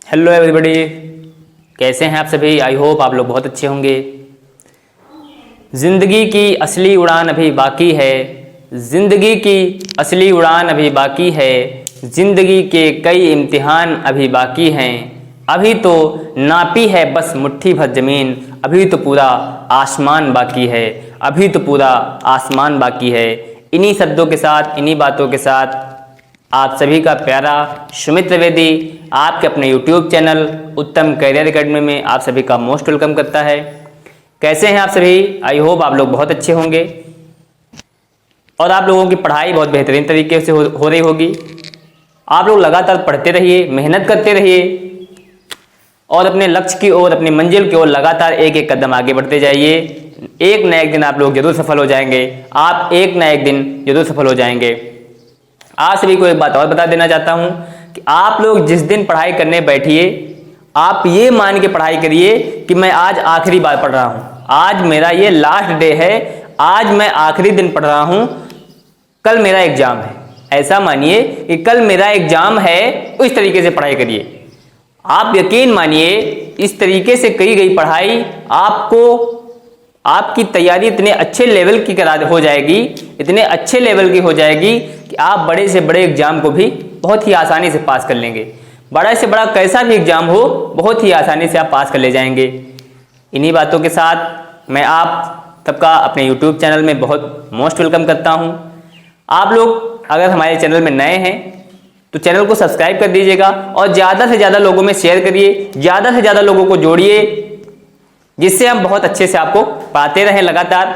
Hello everybody, कैसे हैं आप सभी। आई होप आप लोग बहुत अच्छे होंगे। ज़िंदगी की असली उड़ान अभी बाकी है, ज़िंदगी की असली उड़ान अभी बाकी है, ज़िंदगी के कई इम्तिहान अभी बाकी हैं। अभी तो नापी है बस मुट्ठी भर ज़मीन, अभी तो पूरा आसमान बाकी है, अभी तो पूरा आसमान बाकी है। इन्हीं शब्दों के साथ, इन्हीं बातों के साथ आप सभी का प्यारा सुमित त्रिवेदी आपके अपने YouTube चैनल उत्तम करियर एकेडमी में आप सभी का मोस्ट वेलकम करता है। कैसे हैं आप सभी। आई होप आप लोग बहुत अच्छे होंगे और आप लोगों की पढ़ाई बहुत बेहतरीन तरीके से हो रही होगी। आप लोग लगातार पढ़ते रहिए, मेहनत करते रहिए और अपने लक्ष्य की ओर, अपनी मंजिल की ओर लगातार एक एक कदम आगे बढ़ते जाइए। एक न एक दिन आप लोग जरूर सफल हो जाएंगे, आप एक न एक दिन जरूर सफल हो जाएंगे। आप सभी को एक बात और बता देना चाहता हूं कि आप लोग जिस दिन पढ़ाई करने बैठिए, आप ये मान के पढ़ाई करिए कि मैं आज आखिरी बार पढ़ रहा हूं, आज मेरा ये लास्ट डे है, आज मैं आखिरी दिन पढ़ रहा हूं, कल मेरा एग्जाम है। ऐसा मानिए कि कल मेरा एग्जाम है, उस तरीके से पढ़ाई करिए। आप यकीन मानिए, इस तरीके से की गई पढ़ाई आपको, आपकी तैयारी इतने अच्छे लेवल की हो जाएगी, इतने अच्छे लेवल की हो जाएगी कि आप बड़े से बड़े एग्जाम को भी बहुत ही आसानी से पास कर लेंगे। बड़ा से बड़ा कैसा भी एग्जाम हो, बहुत ही आसानी से आप पास कर ले जाएंगे। इन्हीं बातों के साथ मैं आप सबका अपने YouTube चैनल में बहुत मोस्ट वेलकम करता हूं। आप लोग अगर हमारे चैनल में नए हैं तो चैनल को सब्सक्राइब कर दीजिएगा और ज़्यादा से ज़्यादा लोगों में शेयर करिए, ज़्यादा से ज़्यादा लोगों को जोड़िए, जिससे हम बहुत अच्छे से आपको पढ़ाते रहें। लगातार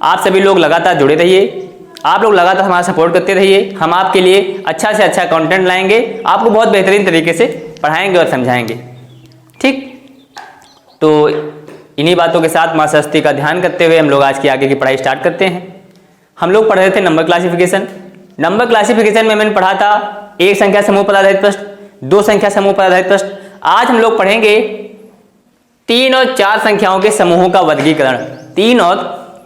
आप सभी लोग लगातार जुड़े रहिए, आप लोग लगातार हमारा सपोर्ट करते रहिए। हम आपके लिए अच्छा से अच्छा कंटेंट लाएंगे, आपको बहुत बेहतरीन तरीके से पढ़ाएंगे और समझाएंगे। ठीक, तो इन्हीं बातों के साथ मां सरस्वती का ध्यान करते हुए हम लोग आज की आगे की पढ़ाई स्टार्ट करते हैं। हम लोग पढ़ रहे थे नंबर क्लासिफिकेशन। नंबर क्लासिफिकेशन में मैंने पढ़ा था एक संख्या समूह पर आधारित प्रश्न, दो संख्या समूह पर आधारित प्रश्न। आज हम लोग पढ़ेंगे 3 और 4 संख्याओं के समूहों का वर्गीकरण। 3 और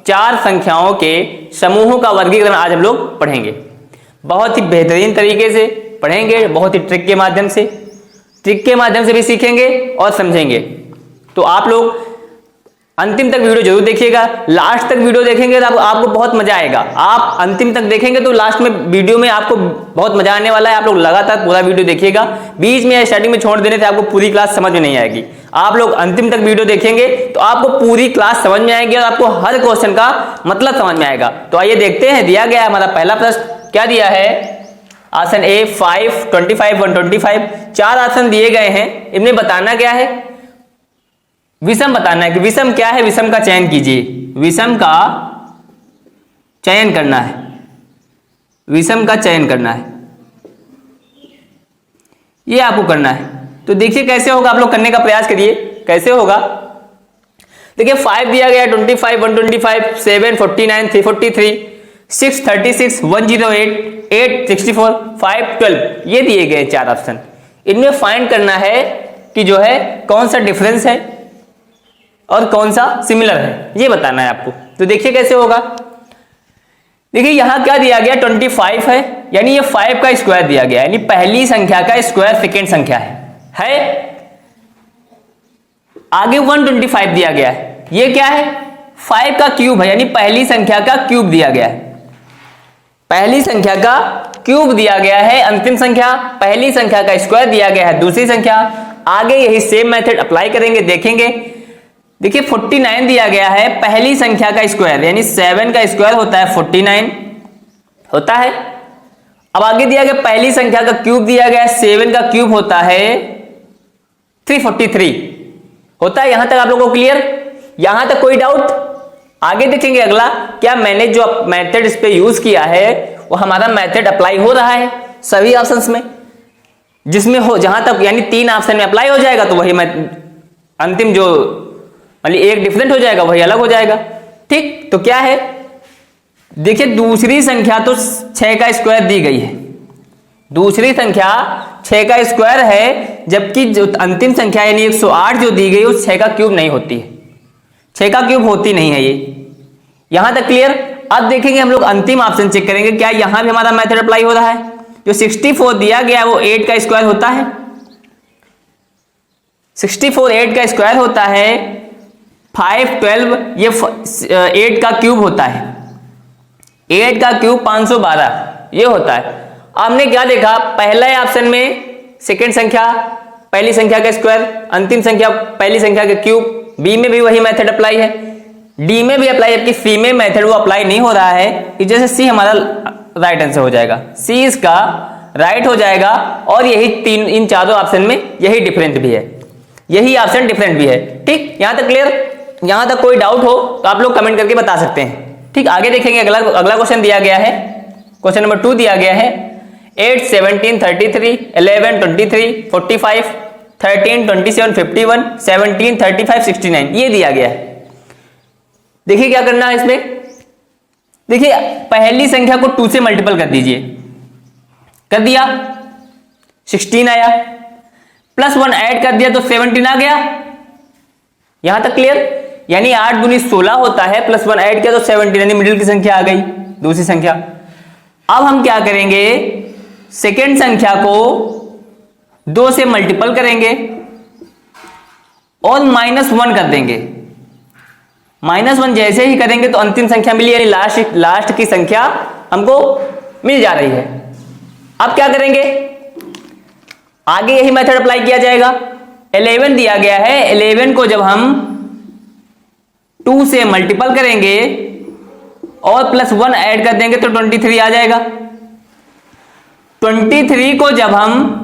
4 संख्याओं के समूहों का वर्गीकरण आज हम लोग पढ़ेंगे। बहुत ही बेहतरीन तरीके से पढ़ेंगे, बहुत ही ट्रिक के माध्यम से भी सीखेंगे और समझेंगे। तो आप लोग अंतिम तक वीडियो जरूर देखिएगा। लास्ट तक वीडियो देखेंगे तो आपको बहुत मजा आएगा। आप अंतिम तक देखेंगे तो लास्ट में वीडियो में आपको बहुत मजा आने वाला है। आप लोग लगातार पूरा वीडियो देखिएगा, बीच में या स्टार्टिंग में छोड़ देने से आपको पूरी क्लास समझ में नहीं आएगी। आप लोग अंतिम तक वीडियो देखेंगे तो आपको पूरी क्लास समझ में आएगी और आपको हर क्वेश्चन का मतलब समझ में आएगा। तो आइए देखते हैं, दिया गया है हमारा पहला प्रश्न। क्या दिया है? Option A 5, 25, 125। 4 ऑप्शन दिए गए हैं, इनमें बताना क्या है? विषम बताना है कि विषम क्या है। विषम का चयन कीजिए, विषम का चयन करना है, विषम का चयन करना है, ये आपको करना है। तो देखिए कैसे होगा, आप लोग करने का प्रयास करिए कैसे होगा। देखिए 5 दिया गया, 25, 125, 7, 49, 343, 6, 36, 108, 8, 64, 5, 12, ये दिए गए 4 ऑप्शन। इनमें फाइंड करना है कि जो है कौन सा डिफरेंस है और कौन सा सिमिलर है, ये बताना है आपको। तो देखिए कैसे होगा। देखिए यहां क्या दिया गया, 25 है, यानी ये 5 का स्क्वायर दिया गया, यानी पहली संख्या का स्क्वायर सेकेंड संख्या है। आगे 125 दिया गया है, ये क्या है? 5 का क्यूब है, यानी पहली संख्या का क्यूब दिया गया है, पहली संख्या का क्यूब दिया गया है। अंतिम संख्या पहली संख्या का स्क्वायर दिया गया है, दूसरी संख्या। आगे यही सेम मेथड अप्लाई करेंगे, देखेंगे। देखिए 49 दिया गया है, पहली संख्या का स्क्वायर, यानी 7 का स्क्वायर होता है 49 होता है। अब आगे दिया गया पहली संख्या का क्यूब दिया गया है, 7 का क्यूब होता है 343 होता है। यहां तक आप लोगों को क्लियर? यहां तक कोई डाउट? आगे देखेंगे अगला, क्या मैंने जो मेथड इस पे यूज किया है वो हमारा मेथड अप्लाई हो रहा है सभी ऑप्शंस में, जिसमें हो जहां तक यानी 3 ऑप्शन में अप्लाई हो जाएगा तो वही मैं अंतिम जो मतलब एक डिफरेंट हो जाएगा वही अलग हो जाएगा। ठीक, तो क्या है? देखिए दूसरी संख्या तो 6 का स्क्वायर दी गई है, दूसरी संख्या 6 का स्क्वायर है, जबकि जो अंतिम संख्या यानी 108 जो दी गई उस 6 का क्यूब नहीं होती है, 6 का क्यूब होती नहीं है ये। यहां तक क्लियर? अब देखेंगे हम लोग अंतिम ऑप्शन चेक करेंगे, क्या यहां भी हमारा मेथड अप्लाई हो रहा है। जो 64 दिया गया वो 8 का स्क्वायर होता है, 64 8 का स्क्वायर होता है, 5 12 ये 8 का क्यूब होता है, 8 का क्यूब 512 ये होता है। आपने क्या देखा, पहले ऑप्शन में सेकंड संख्या पहली संख्या का स्क्वायर, अंतिम संख्या पहली संख्या का क्यूब, बी में भी वही मेथड अप्लाई है, डी में भी अप्लाई है, जबकि सी में मेथड वो अप्लाई नहीं हो रहा है। इस वजह से सी हमारा राइट आंसर हो जाएगा, सी इसका राइट हो जाएगा। और यही तीन इन चारों ऑप्शन में यही डिफरेंट भी है, यही ऑप्शन डिफरेंट भी है। ठीक, यहां तक क्लियर? यहां तक कोई डाउट हो तो आप लोग कमेंट करके बता सकते हैं। ठीक, आगे देखेंगे। अगला क्वेश्चन दिया गया है, क्वेश्चन नंबर 2 दिया गया है 8 17 33 11 23 45 13 27 51 17 35 69 ये दिया गया है। देखिए क्या करना है इसमें। देखिए पहली संख्या को 2 से मल्टीपल कर दीजिए, कर दिया 16 आया, +1 ऐड कर दिया तो 17 आ गया। यहां तक क्लियर? यानी 8 दूनी 16 होता है, +1 ऐड किया तो 17, यानी मिडिल की संख्या आ गई, दूसरी संख्या। अब हम क्या करेंगे, सेकेंड संख्या को 2 से मल्टीपल करेंगे और -1 कर देंगे। -1 जैसे ही करेंगे तो अंतिम संख्या मिली, यानी लास्ट की संख्या हमको मिल जा रही है। अब क्या करेंगे, आगे यही मेथड अप्लाई किया जाएगा। 11 दिया गया है, 11 को जब हम 2 से मल्टीपल करेंगे और +1 ऐड कर देंगे तो 23 आ जाएगा। 23 को जब हम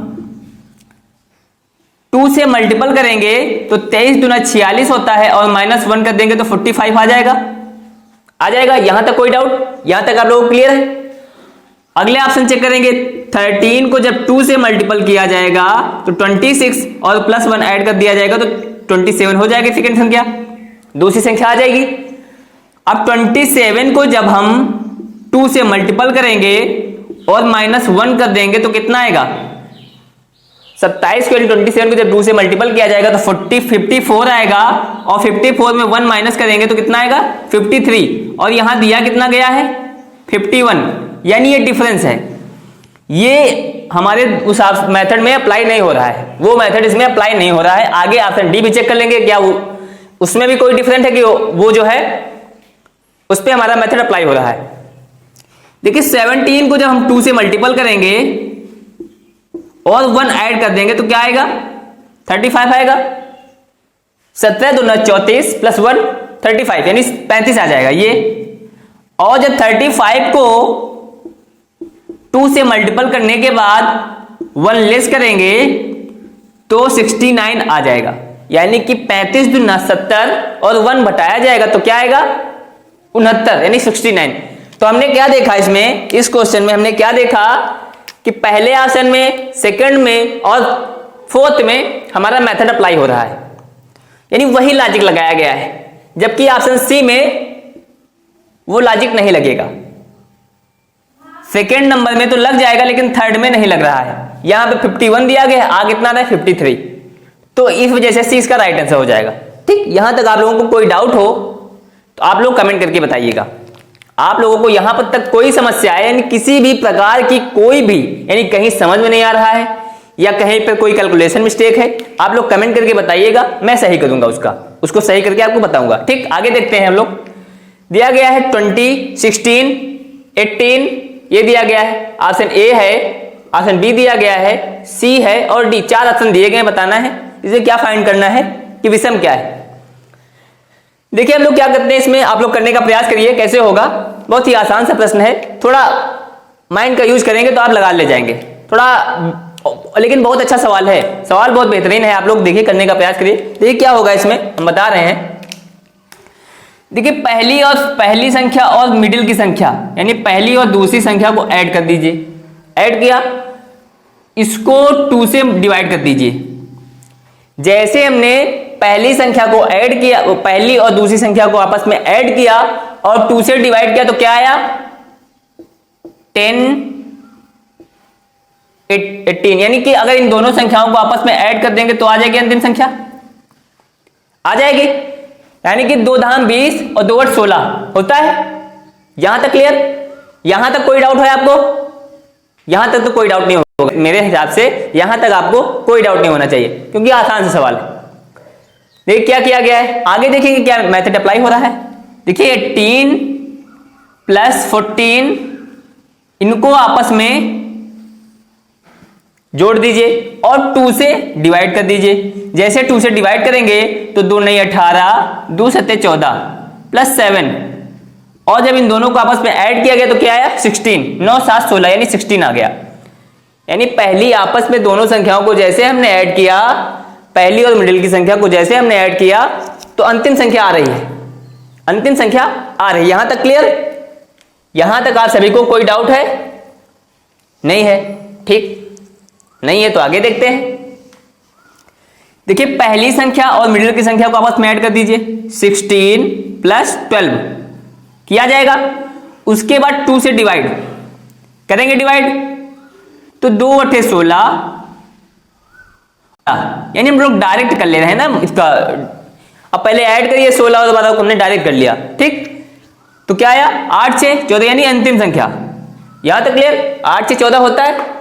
2 से मल्टीपल करेंगे तो 23 दूना 46 होता है और -1 कर देंगे तो 45 आ जाएगा, आ जाएगा। यहां तक कोई डाउट? यहां तक आप लोगों को क्लियर है? अगले ऑप्शन चेक करेंगे। 13 को जब 2 से मल्टीपल किया जाएगा तो 26 और +1 ऐड कर दिया जाएगा तो 27 हो जाएगी, सेकेंड संख्या, दूसरी संख्या आ जाएगी। अब 27 को जब हम 2 से मल्टीपल करेंगे और -1 कर देंगे तो कितना आएगा, 27 को 27 को जब 2 से मल्टीपल किया जाएगा तो 54 आएगा, और 54 में 1 माइनस करेंगे तो कितना आएगा, 53। और यहां दिया कितना गया है, 51, यानी ये डिफरेंस है। ये हमारे उस मेथड में अप्लाई नहीं हो रहा है, वो मेथड इसमें अप्लाई नहीं हो रहा है। आगे ऑप्शन डी भी चेक कर लेंगे, क्या वो उसमें भी कोई डिफरेंट है कि वो जो है उस पर हमारा मेथड अप्लाई हो रहा है। देखिए 17 को जब हम 2 से मल्टीपल करेंगे और 1 ऐड कर देंगे तो क्या आएगा, 35 आएगा। 17 दूना 34 +1 35, यानी 35 आ जाएगा ये। और जब 35 को 2 से मल्टीपल करने के बाद 1 लेस करेंगे तो 69 आ जाएगा, यानी कि 35 दूना 70 और 1 घटाया जाएगा तो क्या आएगा, 69, यानी 69। तो हमने क्या देखा इसमें, इस क्वेश्चन में हमने क्या देखा कि पहले ऑप्शन में, सेकंड में और फोर्थ में हमारा मेथड अप्लाई हो रहा है, यानी वही लॉजिक लगाया गया है। जबकि ऑप्शन सी में वो लॉजिक नहीं लगेगा। सेकंड नंबर में तो लग जाएगा लेकिन थर्ड में नहीं लग रहा है। यहां पे 51 दिया गया है, आगे कितना रहा है, 53। तो इस वजह से सी इसका राइट आंसर हो जाएगा। ठीक, यहां तक आप लोगों को कोई डाउट हो तो आप लोग कमेंट करके बताइएगा। आप लोगों को यहां पर तक कोई समस्या है, यानी किसी भी प्रकार की कोई भी, यानी कहीं समझ में नहीं आ रहा है या कहीं पर कोई कैलकुलेशन मिस्टेक है, आप लोग कमेंट करके बताइएगा, मैं सही करूंगा उसको सही करके आपको बताऊंगा। ठीक, आगे देखते हैं हम लोग। दिया गया है 20 16 18 ये दिया गया है, ऑप्शन ए है, ऑप्शन बी दिया गया है, सी है और डी, 4 ऑप्शन दिए गए। बताना है इसे क्या फाइंड करना है कि विषम क्या है। देखिए हम लोग क्या करते हैं इसमें, आप लोग करने का प्रयास करिए, कैसे होगा। बहुत ही आसान सा प्रश्न है, थोड़ा माइंड का यूज करेंगे तो आप लगा ले जाएंगे थोड़ा, लेकिन बहुत अच्छा सवाल है, सवाल बहुत बेहतरीन है। आप लोग देखिए, करने का प्रयास करिए। देखिए क्या होगा इसमें, हम बता रहे हैं। देखिए पहली संख्या और मिडिल की संख्या, यानी पहली और दूसरी संख्या को ऐड कर दीजिए। ऐड किया, इसको 2 से डिवाइड कर दीजिए। जैसे हमने पहली संख्या को ऐड किया, पहली और दूसरी संख्या को आपस में ऐड किया और 2 से डिवाइड किया तो क्या आया, 10 18, यानी कि अगर इन दोनों संख्याओं को आपस में ऐड कर देंगे तो आ जाएगी अंतिम संख्या, आ जाएगी। यानी कि 2 धाम 20 और 2 8 16 होता है। यहां तक क्लियर? यहां तक कोई डाउट है आपको? यहां तक तो कोई डाउट नहीं होगा मेरे हिसाब से, यहां तक आपको कोई डाउट नहीं होना चाहिए क्योंकि आसान सा सवाल है। देखिए क्या किया गया है, आगे देखेंगे क्या मेथड अप्लाई हो रहा है। देखिए 18 प्लस 14 इनको आपस में जोड़ दीजिए और 2 से डिवाइड कर दीजिए। जैसे 2 से डिवाइड करेंगे तो 2 नहीं 18, 2 सत्ते 14 प्लस 7, और जब इन दोनों को आपस में ऐड किया गया तो क्या आया 16, 9 7 16 यानी 16 आ गया। यानी पहली आपस में दोनों संख्याओं को जैसे हमने ऐड किया, पहली और मिडिल की संख्या को जैसे हमने ऐड किया तो अंतिम संख्या आ रही है, अंतिम संख्या आ रही है। यहां तक क्लियर? यहां तक आप सभी को कोई डाउट है? नहीं है? ठीक नहीं है तो आगे देखते हैं। देखिए पहली संख्या और मिडिल की संख्या को आपस में ऐड कर दीजिए, 16 प्लस 12 किया जाएगा। उसके बाद 2 से डिवाइड करेंगे, डिवाइड तो 2 बटे 16, यानी हम लोग डायरेक्ट कर ले रहे हैं ना इसका। अब पहले ऐड करिए 16 और 12 को हमने डायरेक्ट कर लिया, ठीक। तो क्या आया 8 से 14 यानी अंतिम संख्या। यहां तक क्लियर? 8 से 14 होता है।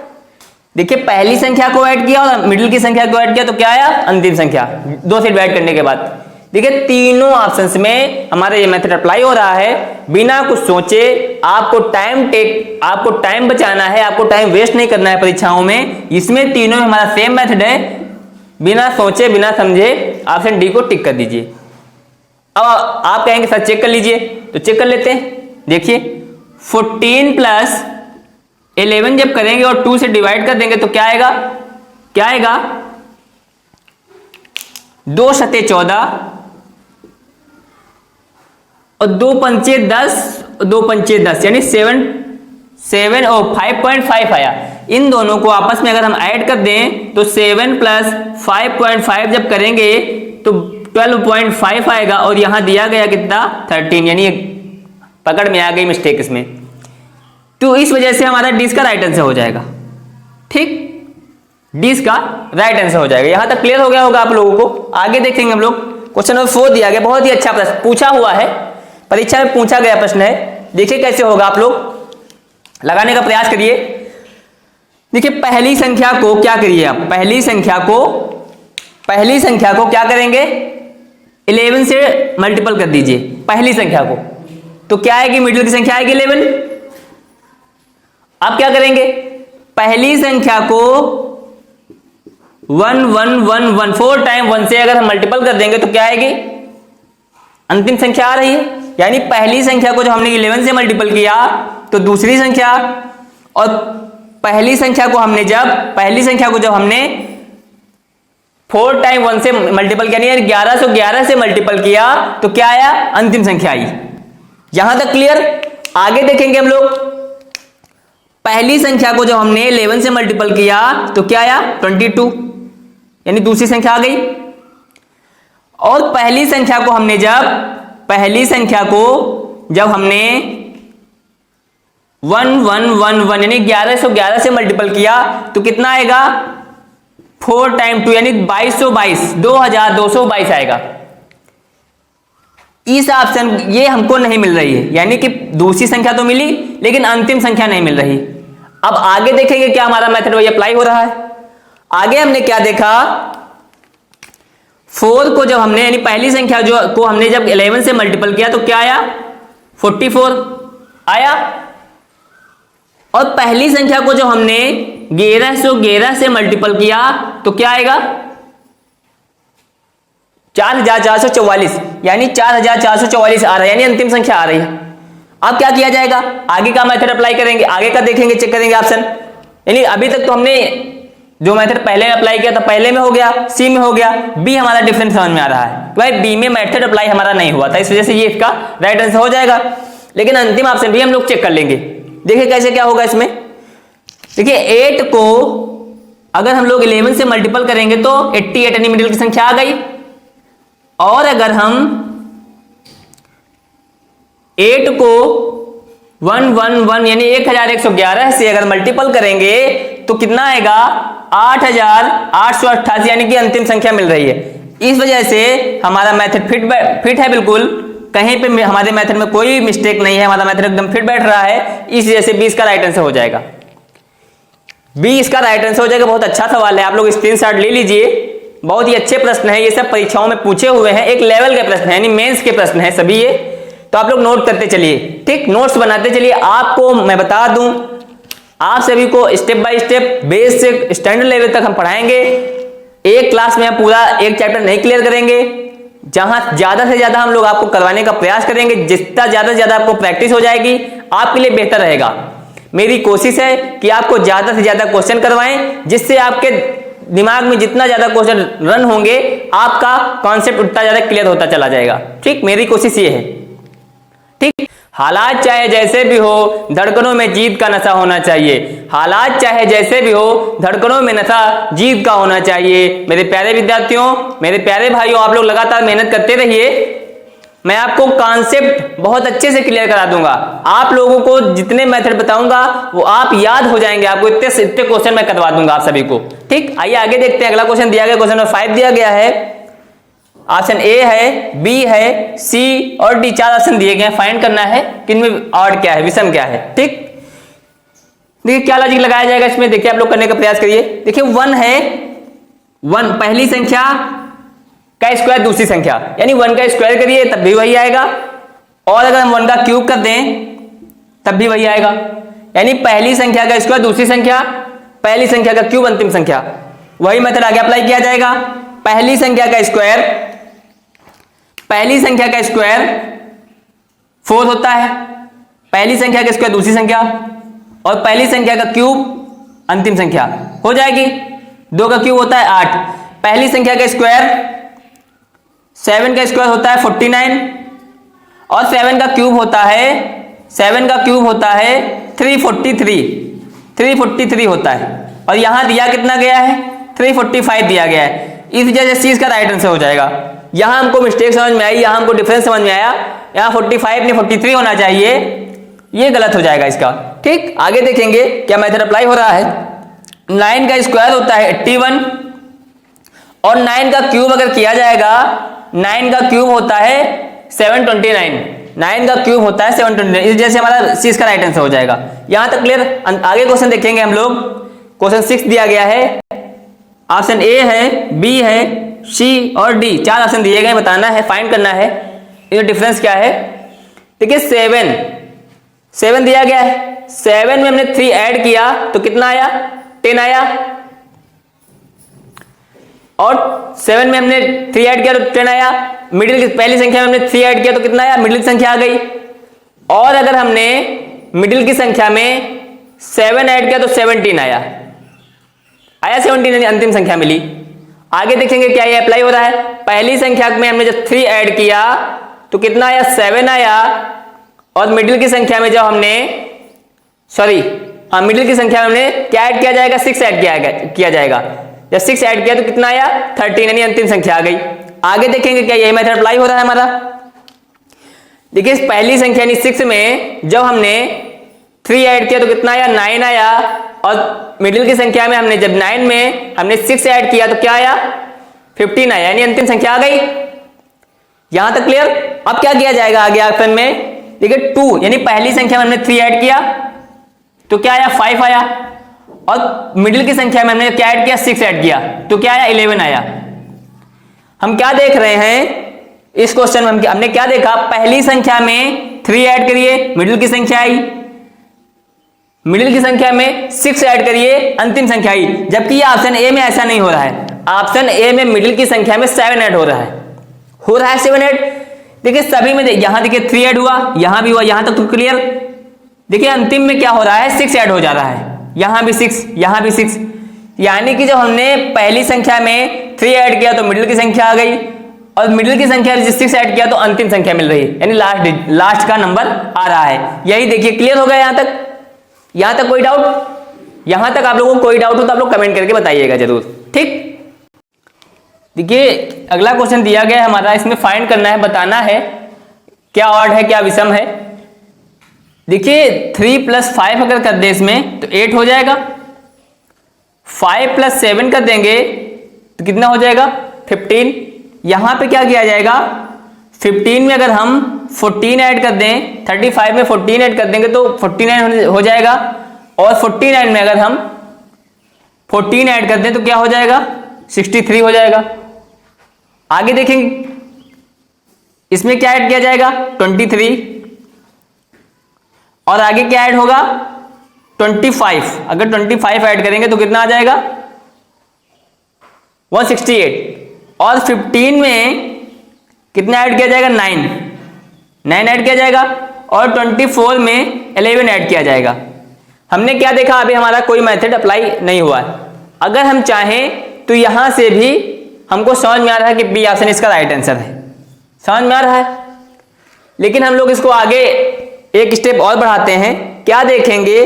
देखिए पहली संख्या को ऐड किया और मिडिल की संख्या को ऐड किया तो क्या आया अंतिम संख्या, 2 से डिवाइड करने के बाद। देखिए तीनों ऑप्शंस में हमारा ये मेथड अप्लाई हो रहा है, बिना कुछ सोचे। आपको टाइम बचाना है, आपको टाइम वेस्ट नहीं करना है परीक्षाओं में। इसमें तीनों में हमारा सेम मेथड है, बिना सोचे बिना समझे ऑप्शन डी को टिक कर दीजिए। अब आप कहेंगे सर चेक कर लीजिए, तो चेक कर लेते हैं। देखिए 14 प्लस 11 जब करेंगे और 2 से डिवाइड कर देंगे तो क्या आएगा, क्या आएगा 2 सत्ते 14 और 2 पंचे 10, 2 पंचे 10 यानी 7 और 5.5 आया। इन दोनों को आपस में अगर हम ऐड कर दें तो 7 प्लस 5.5 जब करेंगे तो 12.5 आएगा, और यहां दिया गया कितना 13, यानी पकड़ में आ गई मिस्टेक इसमें। तो इस वजह से हमारा डी का राइट आंसर हो जाएगा, ठीक। डी का राइट आंसर हो जाएगा। यहां तक क्लियर हो गया होगा आप लोगों को। आगे देखेंगे हम लोग, क्वेश्चन नंबर 4 दिया गया, बहुत ही अच्छा प्रश्न पूछा हुआ है, परीक्षा में पूछा गया प्रश्न है। देखिए कैसे होगा, आप लोग लगाने का प्रयास करिए। देखिए पहली संख्या को क्या करिए आप, पहली संख्या को क्या करेंगे 11 से मल्टीपल कर दीजिए पहली संख्या को, तो क्या आएगी मिडिल की संख्या आएगी 11। आप क्या करेंगे पहली संख्या को 1 1 1 1 4 टाइम 1 से अगर हम मल्टीपल कर देंगे तो क्या आएगी अंतिम संख्या आ रही है। यानी पहली संख्या को जब हमने 11 से मल्टीपल किया तो दूसरी संख्या, और पहली संख्या को जब हमने 4 टाइम 1 से मल्टीपल किया, यानी 1111 से मल्टीपल किया तो क्या आया अंतिम संख्या आई। यहां तक क्लियर? आगे देखेंगे हम लोग, पहली संख्या को जब हमने 11 से मल्टीपल किया तो क्या आया 22, यानी दूसरी संख्या आ गई। और पहली संख्या को जब हमने 1 1 1 1 यानी 1111 से मल्टीपल किया तो कितना आएगा 4 टाइम 2 यानी 2222, 2222 आएगा। इस ऑप्शन ये हमको नहीं मिल रही है, यानी कि दूसरी संख्या तो मिली लेकिन अंतिम संख्या नहीं मिल रही। अब आगे देखेंगे क्या हमारा मेथड वही अप्लाई हो रहा है। आगे हमने क्या देखा, 4 को जब हमने यानी पहली संख्या को हमने जब 11 से मल्टीपल किया तो क्या आया 44 आया, और पहली संख्या को जब हमने 1111 से मल्टीपल किया तो क्या आएगा 4444, यानी 4444 आ रहा है, यानी अंतिम संख्या आ रही है। अब क्या किया जाएगा, आगे का मेथड अप्लाई करेंगे, आगे का देखेंगे, चेक करेंगे ऑप्शन। यानी अभी तक तो हमने जो मेथड पहले अप्लाई किया था पहले में हो गया, सी में हो गया, बी हमारा डिफरेंस समझ में आ रहा है। भाई बी में मेथड अप्लाई हमारा नहीं हुआ था, इस वजह से ये इसका राइट आंसर हो जाएगा। लेकिन अंतिम ऑप्शन भी हम लोग चेक कर लेंगे। देखिए कैसे क्या होगा इसमें। देखिए 8 को अगर हम लोग 11 से मल्टीपल करेंगे तो 88 यानी मिडिल की संख्या आ गई, और अगर हम 8 को 111 यानी 1111 से अगर मल्टीपल करेंगे तो कितना आएगा 8888, यानी कि अंतिम संख्या मिल रही है। इस वजह से हमारा मेथड फिट है, बिल्कुल कहीं पे हमारे मेथड में कोई मिस्टेक नहीं है, हमारा मेथड एकदम फिट बैठ रहा है। इस वजह से 20 का राइट आंसर हो जाएगा, 20 का राइट आंसर हो जाएगा। बहुत अच्छा सवाल है, आप लोग स्क्रीनशॉट ले लीजिए, बहुत ही अच्छे प्रश्न है, ये सब परीक्षाओं में पूछे हुए हैं, एक लेवल के प्रश्न है, यानी मेंस के प्रश्न है सभी ये। तो आप लोग नोट करते चलिए, ठीक, नोट्स बनाते चलिए। आपको मैं बता दूं, आप सभी को step by step basic standard level तक हम पढ़ाएंगे। एक क्लास में हम पूरा एक चैप्टर नहीं क्लियर करेंगे, जहां ज्यादा से ज्यादा हम लोग आपको करवाने का प्रयास करेंगे। जितना ज्यादा से ज्यादा आपको प्रैक्टिस हो जाएगी आपके लिए बेहतर रहेगा। मेरी कोशिश है कि आपको ज्यादा से ज्यादा क्वेश्चन करवाएं, जिससे आपके दिमाग में जितना ज्यादा क्वेश्चन रन होंगे आपका कॉन्सेप्ट उतना ज्यादा क्लियर होता चला जाएगा। ठीक, मेरी कोशिश ये है। ठीक, हालात चाहे जैसे भी हो धड़कनों में जीत का नशा होना चाहिए। हालात चाहे जैसे भी हो धड़कनों में नशा जीत का होना चाहिए। मेरे प्यारे विद्यार्थियों, मेरे प्यारे भाइयों, आप लोग लगातार मेहनत करते रहिए। मैं आपको कॉन्सेप्ट बहुत अच्छे से क्लियर करा दूंगा। आप लोगों को जितने मेथड बताऊंगा वो आप याद हो जाएंगे। आपको इतने क्वेश्चन मैं करवा दूंगा आप सभी को। ठीक, आइए आगे देखते हैं। अगला क्वेश्चन दिया गया, क्वेश्चन नंबर 5 दिया गया है। ऑप्शन ए है, बी है, सी और डी, 4 ऑप्शन दिए गए हैं। फाइंड करना है कि इनमें ऑड क्या है, विषम क्या है। ठीक, देखिए क्या लॉजिक लगाया जाएगा इसमें, देखिए आप लोग करने का प्रयास करिए। देखिए 1 है, 1 पहली संख्या का स्क्वायर दूसरी संख्या, यानी 1 का स्क्वायर करिए तब भी वही आएगा, और अगर हम 1 का क्यूब कर दें तब भी वही आएगा। यानी पहली संख्या का स्क्वायर दूसरी संख्या, पहली संख्या का क्यूब अंतिम संख्या, वही मेथड आगे अप्लाई किया जाएगा। पहली संख्या का स्क्वायर, पहली संख्या का स्क्वायर 4 होता है, पहली संख्या का स्क्वायर दूसरी संख्या, और पहली संख्या का क्यूब अंतिम संख्या हो जाएगी। 2 का क्यूब होता है 8, पहली संख्या का स्क्वायर 7 का स्क्वायर होता है 49, और 7 का क्यूब होता है 343 होता है, और यहां दिया कितना गया है 345 दिया गया है। इस वजह से इसका राइट आंसर हो जाएगा। यहां हमको मिस्टेक समझ में आई, यहां हमको डिफरेंस समझ में आया, यहां 45 नहीं 43 होना चाहिए, ये गलत हो जाएगा इसका। ठीक, आगे देखेंगे क्या मेथड अप्लाई हो रहा है। 9 का स्क्वायर होता है 81, और 9 का क्यूब अगर किया जाएगा, 9 का क्यूब होता है 729, 9 का क्यूब होता है 729, इस वजह से हमारा सी का राइट आंसर हो जाएगा। यहां तक क्लियर। आगे क्वेश्चन देखेंगे हम लोग। क्वेश्चन 6 दिया गया है। ऑप्शन ए है, बी है, सी और डी, 4 ऑप्शन दिए गए, बताना है, फाइंड करना है इसमें डिफरेंस क्या है। देखिए 7 दिया गया है, 7 में हमने 3 ऐड किया तो कितना आया 10 आया, और 7 में हमने 3 ऐड किया तो 10 आया। मिडिल की पहली संख्या में हमने 3 ऐड किया तो कितना आया, मिडिल संख्या आ गई। और अगर हमने मिडिल की संख्या में 7 ऐड किया तो 17 आया 17 अंतिम संख्या मिली। आगे देखेंगे क्या ये अप्लाई हो रहा है। पहली संख्या में हमने जब 3 ऐड किया तो कितना आया 7 आया, और मिडिल की संख्या में जब हमने मिडिल की संख्या में हमने क्या ऐड किया जाएगा 6 ऐड किया जाएगा। जब 6 ऐड किया तो कितना आया 13, यानी अंतिम संख्या आ गई। आगे देखेंगे क्या यही मेथड अप्लाई हो रहा है हमारा। देखिए पहली संख्या यानी 6 में जब हमने 3 ऐड किया तो कितना आया 9 आया, और मिडिल की संख्या में हमने जब 9 में हमने 6 ऐड किया तो क्या आया 15 आया, यानी अंतिम संख्या आ गई। यहां तक क्लियर। अब क्या किया जाएगा आगे ऑप्शन में, देखिए 2, यानी पहली संख्या में हमने 3 ऐड किया तो क्या आया 5 आया, और मिडिल की संख्या में हमने क्या ऐड किया 6 ऐड किया तो क्या आया 11 आया। हम क्या देख रहे हैं इस क्वेश्चन में, हमने क्या देखा, पहली संख्या में 3 ऐड करिए मिडिल की संख्या आई, मिडिल की संख्या में 6 ऐड करिए अंतिम संख्या आई। जबकि ये ऑप्शन ए में ऐसा नहीं हो रहा है। ऑप्शन ए में मिडिल की संख्या में 7 ऐड हो रहा है 7 ऐड। देखिए सभी में यहां देखिए 3 ऐड हुआ, यहां भी हुआ, यहां तक तो क्लियर। देखिए अंतिम में क्या हो रहा है 6 ऐड हो जा रहा है, यहां भी 6, यहां भी 6, यानी कि जब हमने पहली संख्या में 3 ऐड किया तो मिडिल की संख्या आ गई, और मिडिल की संख्या में 6 ऐड किया तो अंतिम संख्या मिल रही है, यानी लास्ट का नंबर आ रहा है। यही देखिए क्लियर हो गया यहां तक। यहां तक कोई डाउट? यहां तक आप लोगों को कोई डाउट हो तो आप लोग कमेंट करके बताइएगा जरूर। ठीक, देखिए अगला क्वेश्चन दिया गया है हमारा, इसमें फाइंड करना है, बताना है क्या ऑड है क्या विषम है। देखिए 3 + 5 अगर कर दे इसमें तो 8 हो जाएगा, 5 + 7 कर देंगे तो कितना हो जाएगा 15। यहां पे क्या किया जाएगा 15 में अगर हम 14 ऐड कर दें, 35 में 14 ऐड कर देंगे तो 49 हो जाएगा, और 49 में अगर हम 14 ऐड कर दें तो क्या हो जाएगा 63 हो जाएगा। आगे देखेंगे इसमें क्या ऐड किया जाएगा 23, और आगे क्या ऐड होगा 25। अगर 25 ऐड करेंगे तो कितना आ जाएगा 168, और 15 में कितना ऐड किया जाएगा 9 ऐड किया जाएगा, और 24 में 11 ऐड किया जाएगा। हमने क्या देखा, अभी हमारा कोई मेथड अप्लाई नहीं हुआ है। अगर हम चाहें तो यहां से भी हमको समझ में आ रहा है कि बी ऑप्शन इसका राइट आंसर है, समझ में आ रहा है। लेकिन हम लोग इसको आगे एक स्टेप और बढ़ाते हैं। क्या देखेंगे,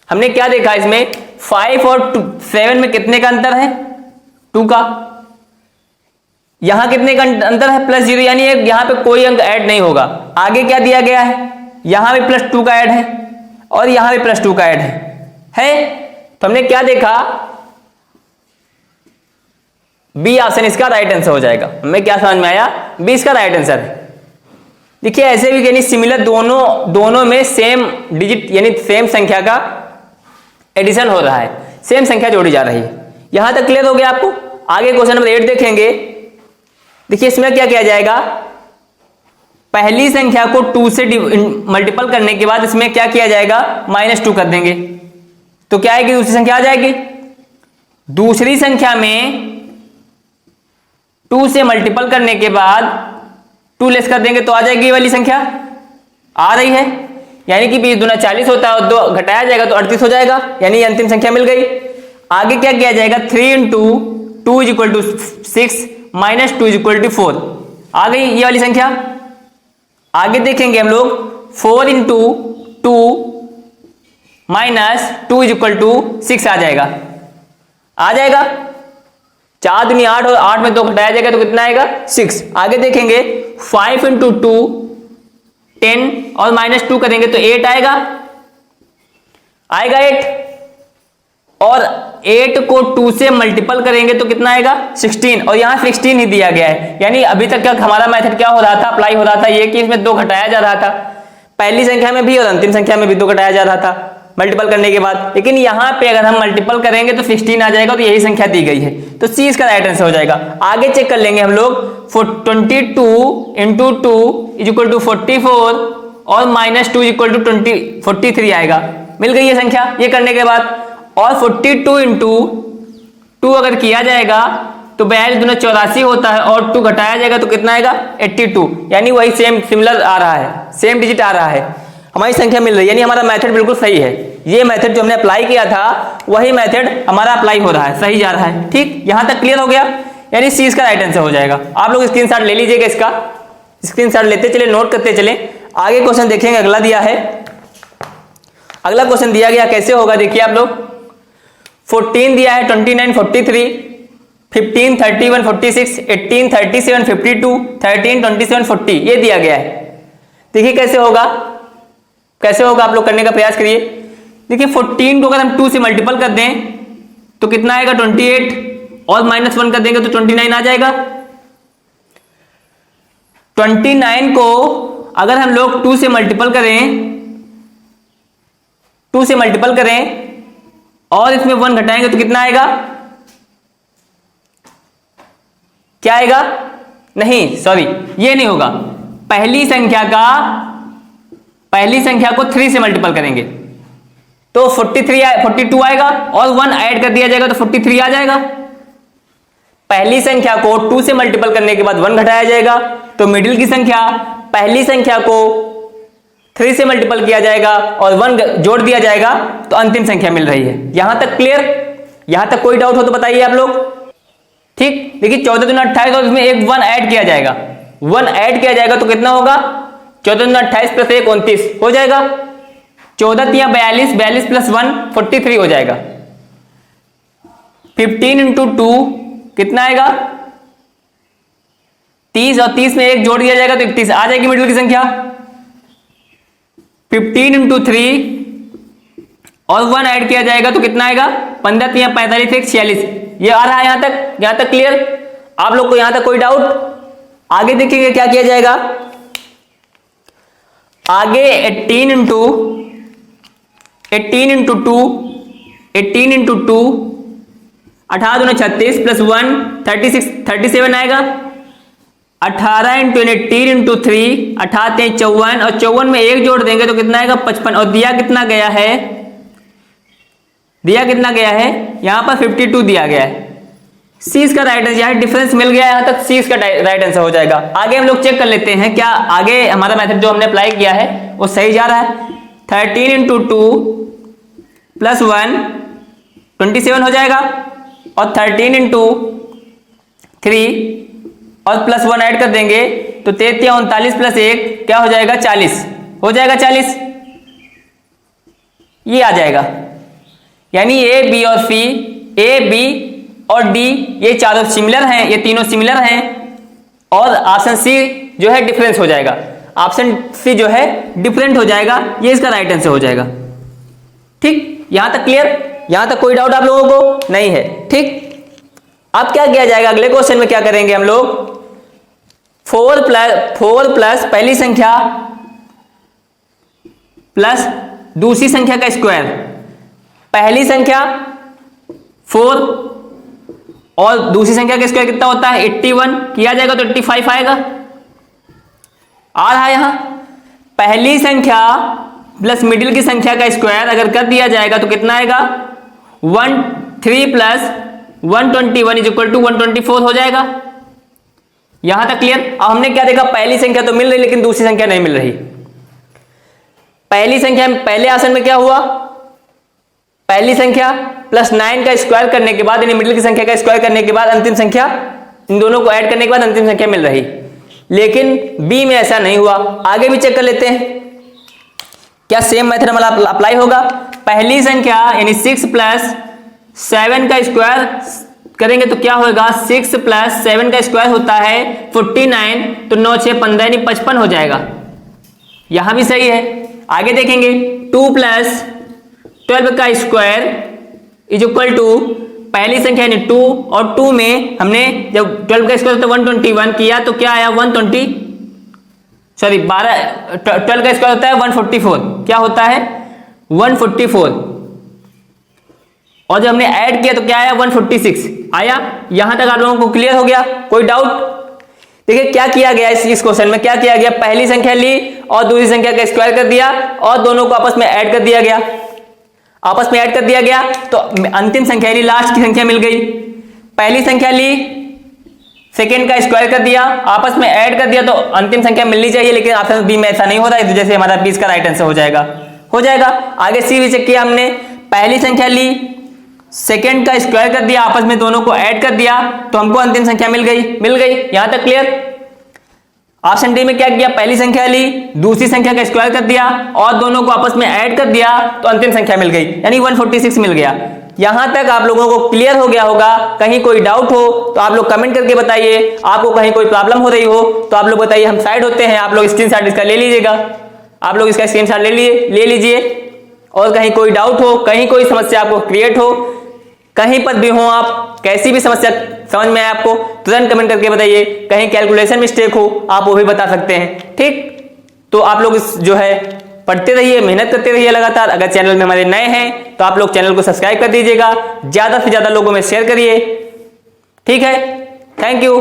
हमने क्या देखा इसमें 5 और 7 में कितने का अंतर है 2 का। यहां कितने का अंतर है +0, यानी यहां पे कोई अंक ऐड नहीं होगा। आगे क्या दिया गया है, यहां भी +2 का ऐड है और यहां भी +2 का ऐड है। तो हमने क्या देखा, बी ऑप्शन इसका राइट आंसर हो जाएगा। हमें क्या समझ में आया, बी इसका राइट आंसर है। देखिए ऐसे भी यानी सिमिलर दोनों में सेम डिजिट यानी सेम संख्या का एडिशन हो रहा है, सेम संख्या जोड़ी जा रही है। यहां तक क्लियर हो गया आपको। आगे क्वेश्चन नंबर 8 देखेंगे। देखिए इसमें क्या किया जाएगा, पहली संख्या को 2 से मल्टीपल करने के बाद इसमें क्या किया जाएगा -2 कर देंगे, तो क्या आएगी दूसरी संख्या आ जाएगी। दूसरी संख्या में 2 से मल्टीपल करने के बाद 2 लेस कर देंगे तो आ जाएगी ये वाली संख्या, आ रही है। यानी कि 20 दूना 40 होता है और 2 घटाया जाएगा तो 38 हो जाएगा, यानी ये अंतिम संख्या मिल गई। आगे क्या किया जाएगा 3 × 2 = 6 -2 = 4, आ गई ये वाली संख्या। आगे देखेंगे हम लोग 4 × 2 -2 = 6 आ जाएगा, 4 दूनी 8 और 8 में 2 घटाया जाएगा तो कितना आएगा 6। आगे देखेंगे 5 × 2 10 और -2 करेंगे तो 8 आएगा 8, और 8 को 2 से मल्टीपल करेंगे तो कितना आएगा 16, और यहां 16 ही दिया गया है। यानी अभी तक क्या हमारा मेथड क्या हो रहा था, अप्लाई हो रहा था ये कि इसमें 2 घटाया जा रहा था, पहली संख्या में भी और अंतिम संख्या में भी 2 घटाया जा रहा था मल्टीपल करने के बाद। लेकिन यहां पे अगर हम मल्टीपल करेंगे तो 16 आ जाएगा, तो यही संख्या दी गई है, तो सी इसका राइट आंसर हो जाएगा। आगे चेक कर लेंगे हम लोग 22 × 2 = 44 और -2 = 43 आएगा, मिल गई ये संख्या। ये करने के बाद और 42 × 2 अगर किया जाएगा तो 42 दूना 84 होता है, और 2 घटाया जाएगा तो कितना आएगा 82, यानी वही सेम सिमिलर आ रहा है, सेम डिजिट आ रहा है, हमारी संख्या मिल रही है। यानी हमारा मेथड बिल्कुल सही है। ये मेथड जो हमने अप्लाई किया था वही मेथड हमारा अप्लाई हो रहा है, सही जा रहा है। ठीक, यहां तक क्लियर हो गया, यानी सी इसका राइट आंसर हो जाएगा। आप लोग स्क्रीनशॉट ले लीजिएगा, इसका स्क्रीनशॉट लेते चले, नोट करते चले। आगे क्वेश्चन देखेंगे, अगला दिया है, अगला क्वेश्चन दिया गया कैसे होगा देखिए आप लोग। 14 दिया है 29 43, 15 31 46, 18 37 52, 13 27 40, ये दिया गया है। देखिए कैसे होगा, कैसे होगा आप लोग करने का प्रयास करिए। देखिए 14 को अगर हम 2 से मल्टीपल कर दें तो कितना आएगा 28, और -1 कर देंगे तो 29 आ जाएगा। 29 को अगर हम लोग 2 से मल्टीपल करें, 2 से मल्टीपल करें और इसमें 1 घटाएंगे तो कितना आएगा, क्या आएगा, नहीं सॉरी ये नहीं होगा। पहली संख्या को 3 से मल्टीपल करेंगे तो 42 आएगा, और 1 ऐड कर दिया जाएगा तो 43 आ जाएगा। पहली संख्या को 2 से मल्टीपल करने के बाद 1 घटाया जाएगा तो मिडिल की संख्या, पहली संख्या को 3 से मल्टीपल किया जाएगा और 1 जोड़ दिया जाएगा तो अंतिम संख्या मिल रही है। यहां तक क्लियर, यहां तक कोई डाउट हो तो बताइए आप लोग। ठीक, देखिए 14 दूना 28 और इसमें एक 1 ऐड किया जाएगा, 1 ऐड किया जाएगा तो कितना होगा 14 दूना 28 + 1 29 हो जाएगा। 14 × 42, 42 + 1 43 हो जाएगा। 15 × 2 कितना आएगा 30, और 30 में 1 जोड़ दिया जाएगा तो 31 आ जाएगी मिडिल की संख्या। 15 × 3 और 1 ऐड किया जाएगा तो कितना आएगा 15 × 3 45, 1 46, ये आ रहा है। यहां तक क्लियर, आप लोग को यहां तक कोई डाउट। आगे देखेंगे क्या किया जाएगा, आगे 18 × 2 18 × 2 18 दूनी 36 प्लस 1 36 37 आएगा। 18 इंटू 18 इंटू 3 18 54 और 54 में 1 जोड़ देंगे तो कितना आएगा 55। और दिया कितना गया है, दिया कितना गया है यहां पर 52 दिया गया है। सी इसका राइट आंसर है, डिफरेंस मिल गया यहां तक, सी इसका राइट आंसर हो जाएगा। आगे हम लोग चेक कर लेते हैं क्या आगे हमारा मेथड जो हमने अप्लाई किया है वो सही जा रहा है। 13 इंटू 2 प्लस 1 27 हो जाएगा। और 13 इंटू 3 और प्लस 1 ऐड कर देंगे तो 33 39 प्लस 1 क्या हो जाएगा 40 हो जाएगा 40, ये आ जाएगा। यानी ए बी और सी, ए बी और डी ये चारों सिमिलर हैं, ये तीनों सिमिलर हैं और ऑप्शन सी जो है डिफरेंस हो जाएगा, ऑप्शन सी जो है डिफरेंट हो जाएगा, ये इसका राइट आंसर हो जाएगा। ठीक, यहां तक क्लियर, यहां तक कोई डाउट आप लोगों को नहीं है। ठीक, अब क्या किया जाएगा अगले क्वेश्चन में क्या करेंगे हम लोग, 4 प्लस पहली संख्या प्लस दूसरी संख्या का स्क्वायर। पहली संख्या 4 और दूसरी संख्या का स्क्वायर कितना होता है 81, किया जाएगा तो 85 आएगा। आ रहा है यहां पहली संख्या प्लस मिडिल की संख्या का स्क्वायर अगर कर दिया जाएगा तो कितना आएगा 3 प्लस 121 इज इक्वल टू 124 हो जाएगा। यहां तक क्लियर। अब हमने क्या देखा, पहली संख्या तो मिल रही लेकिन दूसरी संख्या नहीं मिल रही। पहली संख्या में पहले आसन में क्या हुआ, पहली संख्या प्लस 9 का स्क्वायर करने के बाद यानी मिडिल की संख्या का स्क्वायर करने के बाद अंतिम संख्या, इन दोनों को ऐड करने के बाद अंतिम संख्या मिल रही। लेकिन बी में ऐसा नहीं हुआ। आगे भी चेक कर लेते हैं क्या सेम मेथड हमारा अप्लाई होगा। पहली संख्या यानी 6 प्लस 7 का स्क्वायर करेंगे तो क्या होगा 6 प्लस 7 का स्क्वायर होता है 49, तो 9 6 15 यानी 55 हो जाएगा। यहां भी सही है। आगे देखेंगे 2 प्लस 12 का स्क्वायर इज इक्वल टू पहली संख्या यानी 2 और 2 में हमने जब 12 का स्क्वायर तो 121 किया तो क्या आया 12 का स्क्वायर होता है 144, क्या होता है 144 और जब हमने ऐड किया तो क्या आया 146 आया। यहां तक आप लोगों को क्लियर हो गया, कोई डाउट। देखिए क्या किया गया इस क्वेश्चन में, क्या किया गया, पहली संख्या ली और दूसरी संख्या का स्क्वायर कर दिया और दोनों को आपस में ऐड कर दिया गया, आपस में ऐड कर दिया गया तो अंतिम संख्या ली लास्ट की संख्या मिल गई। पहली संख्या ली सेकेंड का स्क्वायर कर दिया आपस में ऐड कर दिया तो अंतिम संख्या मिलनी चाहिए, लेकिन ऑप्शन बी में ऐसा नहीं हो रहा है, तो जैसे हमारा बी का राइट आंसर हो जाएगा। आगे सी भी चेक किया हमने, पहली संख्या ली सेकेंड का स्क्वायर कर दिया आपस में दोनों को ऐड कर दिया तो हमको अंतिम संख्या मिल गई। यहां तक क्लियर। ऑप्शन डी में क्या किया, पहली संख्या ली दूसरी संख्या का स्क्वायर कर दिया और दोनों को आपस में ऐड कर दिया तो अंतिम संख्या मिल गई, यानी 146 मिल गया। यहां तक आप लोगों को क्लियर हो गया होगा। कहीं कोई डाउट हो तो आप लोग कमेंट करके बताइए, आपको कहीं कोई प्रॉब्लम हो रही हो तो आप लोग बताइए, हम साइड होते हैं, आप लोग स्क्रीनशॉट इसका ले लीजिएगा, आप लोग इसका स्क्रीनशॉट ले लीजिए। और कहीं कोई डाउट हो, कहीं कोई समस्या आपको क्रिएट हो, कहीं पर भी हो आप, कैसी भी समस्या समझ में आए आपको, तुरंत कमेंट करके बताइए। कहीं कैलकुलेशन मिस्टेक हो आप वो भी बता सकते हैं। ठीक, तो आप लोग जो है पढ़ते रहिए, मेहनत करते रहिए लगातार। अगर चैनल में हमारे नए हैं तो आप लोग चैनल को सब्सक्राइब कर दीजिएगा, ज्यादा से ज्यादा लोगों में शेयर करिए। ठीक है, थैंक यू।